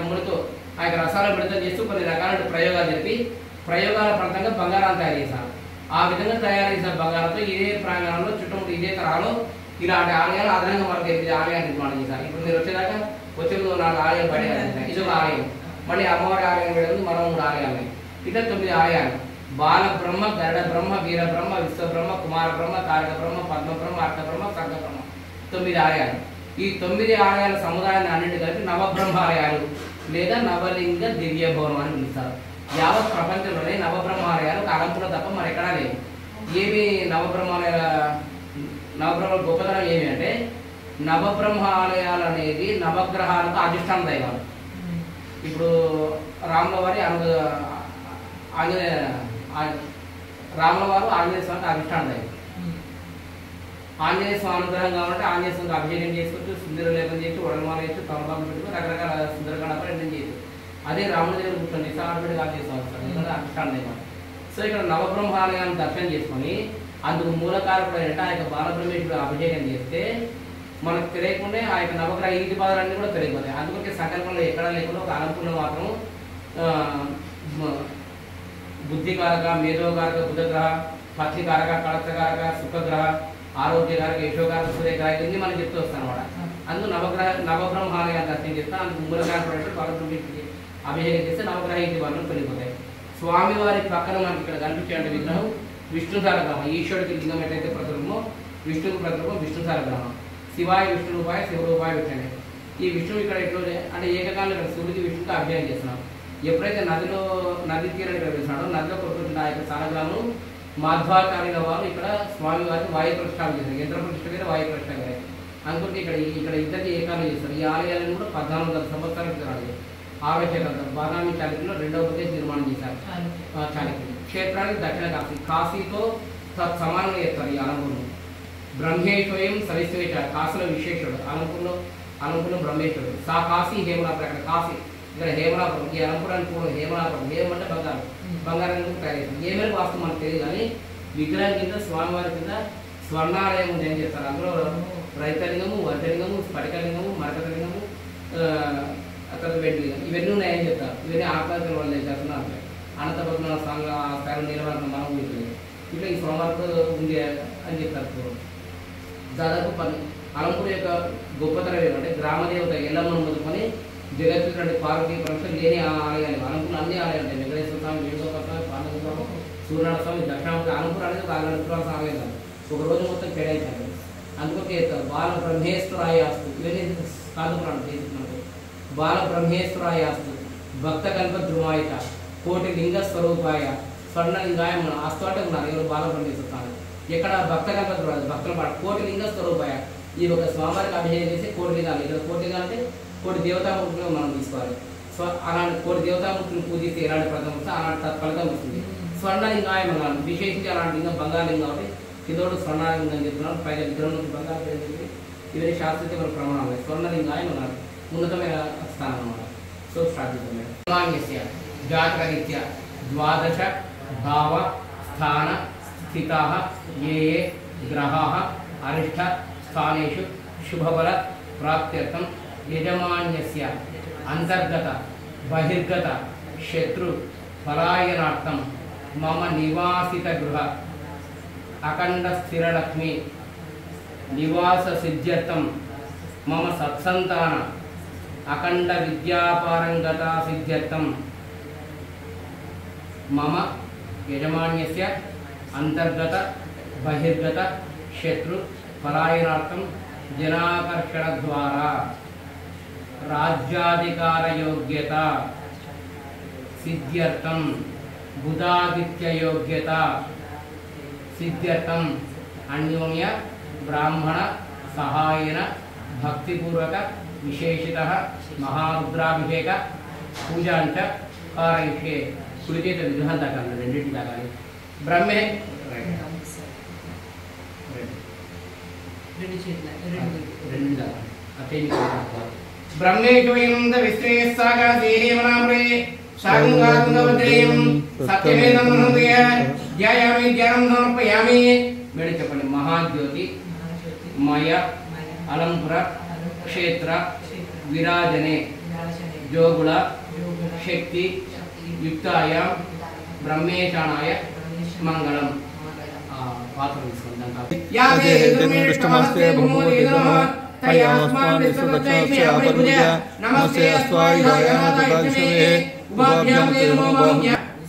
యొక్క ముడితో ఆ యొక్క రసాలను విడుదల చేస్తూ కొన్ని రకాల ప్రయోగాలు చెప్పి ప్రయోగాల ఫలితంగా బంగారాన్ని తయారు చేశారు. ఆ విధంగా తయారు చేసిన బంగారంతో ఇదే ప్రాంగణంలో చుట్టూ ఇదే తరాలో ఇలాంటి ఆలయాలు అదనంగా మనకు 8 ఆలయాలు నిర్మాణం చేశారు. ఇప్పుడు మీరు వచ్చేదాకా వచ్చే 4 ఆలయాలు బయట ఇది ఒక ఆలయం, మళ్ళీ అమ్మవారి ఆలయం వెళ్ళి మరో 3 ఆలయాలు ఉన్నాయి. ఇట్లా 9 ఆలయాలు. బాల బ్రహ్మ, గరుడ బ్రహ్మ, వీర బ్రహ్మ, విశ్వబ్రహ్మ, కుమార బ్రహ్మ, తారక బ్రహ్మ, పద్మ బ్రహ్మ, అర్క బ్రహ్మ, సర్గ బ్రహ్మ 9 ఆలయాలు. ఈ 9 ఆలయాల సముదాయాన్ని అన్నింటి కలిపి నవబ్రహ్మాలయాలు లేదా నవలింగ దివ్య భవనం అని పిలుస్తారు. యావత్ ప్రపంచంలోనే నవబ్రహ్మాలయాలు అలంపులో తప్ప మరి ఎక్కడా లేవు. ఏమి నవబ్రహ్మ గొప్పతనం ఏమి అంటే నవబ్రహ్మ ఆలయాలు అనేది నవగ్రహాలకు అధిష్టాన దైవాలు. ఇప్పుడు రాముల వారి రాముల వారు ఆంజనేయ స్వామికి అధిష్టాన దైవం. ఆంజనేయ స్వామి అనుగ్రహం కాబట్టి ఆంజనేయ స్వామికి అభిషేకం చేసుకోవచ్చు, సుందర లేపం చేయొచ్చు, వడమాల చేయొచ్చు, తమలపాకు పెట్టుకుని రకరకాల సుందరకాండ చేయొచ్చు. అదే రాముల దగ్గర కూర్చొని చేస్తే ఆటోమేటిక్గా ఆంజనేయ స్వామి వస్తారు, అధిష్టాన దైవం. సో ఇక్కడ నవబ్రహ్మాలయాన్ని దర్శనం చేసుకొని అందుకు మూలకారకుడైన ఆ యొక్క బాలబ్రహ్మేశ్వరుడు అభిషేకం చేస్తే మనకు తెలియకుండా ఆ యొక్క నవగ్రహ ఇంటి పాదాలన్నీ కూడా తెలియపోతాయి. అందుకే సంకల్పంలో ఎక్కడా లేకుండా ఒక అలంపులో మాత్రం బుద్ధికారక, మేధోకారక బుధగ్రహ, పత్రికారక, కళత్రకారక, సుఖగ్రహ, ఆరోగ్యకారక, యశోకారక, సూర్యకారక ఇవన్నీ మనం చెప్తూ వస్తాను అనమాట. అందుకు నవబ్రహ్మాలయాన్ని దర్శనం చేస్తే అందుకు మూలకారకుడైన బాలబ్రహ్మేశ్వరుడికి అభిషేకం చేస్తే నవగ్రహ ఇంటి పాదాలు తొలగిపోతాయి. స్వామివారి పక్కన మనకి ఇక్కడ కనిపించే విగ్రహం విష్ణుసార గ్రహం. ఈశ్వరుడికి లింగం ఎట్లయితే ప్రతిరూపమో విష్ణుకు ప్రతిరూపం విష్ణుసార గ్రహం. శివాయ విష్ణు రూపాయ శివరూపాయ విష్ణునే. ఈ విష్ణువు ఇక్కడ ఎట్లా అంటే ఏకకాలంలో ఇక్కడ శివుడికి విష్ణుకి అభిషేకం చేస్తున్నాం. ఎప్పుడైతే నది తీరాన్ని ఇక్కడ వెళ్తున్నాడో నదిలో కొట్టుకుంటున్న ఆ యొక్క సారగ్రహం మాధ్వాచార్యుల వారు ఇక్కడ స్వామివారికి వాయు ప్రతిష్టాపన చేశారు. యంత్ర ప్రతిష్ట గారు వాయు ప్రతిష్ట గారు. అందుకే ఇక్కడ ఇద్దరికి ఏకాలం చేస్తారు. ఈ ఆలయాలను కూడా 1400 సంవత్సరాల క్రితం ఆవేశకంతో బాదామి చాళుక్యులు 2వ ప్రదేశ్ నిర్మాణం చేశారు. చాళుక్యులు క్షేత్రానికి దక్షిణ కాశీ, కాశీతో సమానంగా చేస్తారు. ఈ అలంపూర్ను బ్రహ్మేశ్వయం సవిశ్వేష కాశీలో విశేషుడు, అలంపూర్లో బ్రహ్మేశ్వరుడు. సా కాశీ హేమలాపురం, అక్కడ కాశీ ఇక్కడ హేమలాపురం. ఈ అలంపురానికి కూడా హేమలాపురం. హేమ అంటే బంగారం తయారు చేస్తారు. ఏమైనా వాస్తవం మనకు తెలియదు కానీ విగ్రహం కింద స్వామివారి కింద స్వర్ణాలయం ఉంది అని చెప్తారు. అందులో రైతలింగము, వజ్రలింగము, స్ఫటికలింగము, మరకతలింగము, అక్కడ వెంటలింగం ఇవన్నీ ఉన్నాయని చెప్తారు. ఇవన్నీ ఆత్మహత్యల వల్ల చేస్తున్నారు. అనంతపద్మ స్వామి స్థాయిలో నిలబడిన మనం ఉంటుంది. ఇట్లా ఈ స్వామివారు ఉంది అని చెప్తారు. దాదాపు అలంపూర్ యొక్క గొప్పతనం ఏమంటే గ్రామదేవత ఎల్లమ్మను మొదలుకొని జగత్తుడి పార్వతీ పరమేశ్వరుడు లేని ఆలయాలు. అలంపూర్ అన్ని ఆలయాలు ఉంటాయి. వెంకటేశ్వర స్వామి, వేణుగోపాల స్వామి, పార్వతీ స్వామి, సూర్యనారాయణ స్వామి, దక్షిణామూర్తి. అలంపూర్ అనేది ఒక 6 ఆలయం కాదు, ఒక రోజు మొత్తం కేటాయించారు. అందుకే బాల బ్రహ్మేశ్వరాయాస్తు ఇవన్నీ కాదుకున్నాడు చేస్తున్నాడు. బాల బ్రహ్మేశ్వరాయాస్తు భక్త కల్ప ధ్రువాయిత కోటి లింగ స్వరూపాయ స్వర్ణలింగాయ ఆస్తు అంటే ఉన్నారు. ఎవరు బాల బ్రహ్మేశ్వర స్వామి. ఎక్కడ భక్త కల్ప ధ్రువాయి భక్తుల పాటు కోటి లింగ స్వరూపాయ. ఈ ఒక స్వామివారికి అభిషేకం చేసి కోటి లింగాలు. ఇక్కడ కోటి లింగాలు అంటే కోటి దేవతామూర్తులు మనం తీసుకోవాలి. అలాంటి కోటి దేవతామూర్తులు పూజిస్తే ఎలాంటి ఫలితం వస్తే అలాంటి ఫలితం వస్తుంది. స్వర్ణలింగాయం అన్నాను. విశేషించి అలాంటి లింగం బంగారలింగం కాబట్టి కిందోడు స్వర్ణలింగం అని చెప్తున్నాను. పైగా విగ్రహం నుంచి బంగారం చెప్పి ఇవన్నీ శాస్త్రీయ ప్రమాణాలు. స్వర్ణలింగాయం అన్నారు. ఉన్నతమైన స్థానం అన్నమాట. సో స్టార్ట్ చేద్దాం. జాతకరీత్యా 12 భావ స్థాన స్థితాః ఏ గ్రహాः అరిష్ట స్థానేషు శుభఫల ప్రాప్త్యర్థం యజమాన్యస్య అంతర్గత బహిర్గత శత్రు పలాయనార్థం మమ నివాసిత గృహ అఖండ స్థిరలక్ష్మి నివాస సిద్ధ్యర్థం మమ సత్సంతాన అఖండ విద్యాపారంగత సిద్ధ్యర్థం మమ యజమాన్యస్య అంతర్గత బహిర్గత శత్రు పలాయనార్థం జనాకర్షణ ద్వారా రాజ్యాధికార యోగ్యత సిద్ధ్యర్థం బుధాదిత్య యోగ్యత సిద్ధ్యర్థం అన్యోన్య బ్రాహ్మణ సహాయన భక్తిపూర్వక విశేషిత మహారుద్రాభిషేక పూజాంచ కారయిష్యే. కుడి చేత విగ్రహం దాకా రెండింటి దాకా బ్రహ్మే బ్రహ్మేశ్వయంద విశ్రేయస్సాగేమనామరే శాగంగాంగవద్రేయం సత్యమేదం హృదయ ధ్యాయామి ధ్యానం సమర్పయామి. మేడం చెప్పండి. మహాజ్యోతి మయ అలంపుర క్షేత్ర విరాజనే जोगुल शक्ति युक्ताय ब्रह्मेशानाय मंगलम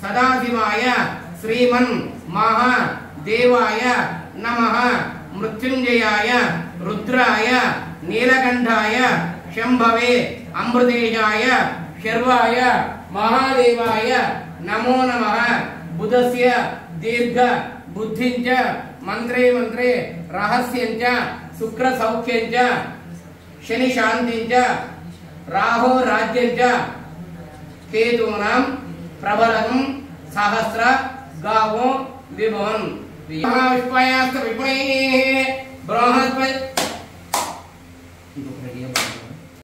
सदाशिवाय श्रीमन् महादेवाय नमः मृत्युंजयाय रुद्राय नीलकंठाय शंभवे अमृतेशाय शर्वाय महादेवाय नमो नमः बुधस्य दीर्घ बुद्धिंच मंत्रे मंत्रे रहस्यंच शुक्र सौख्यंच शनि शांतिंच राहु राज्यंच केतूनां प्रबलम सहस्र गावो विभवन महाविश्वयास्त विपणे बृहस्पति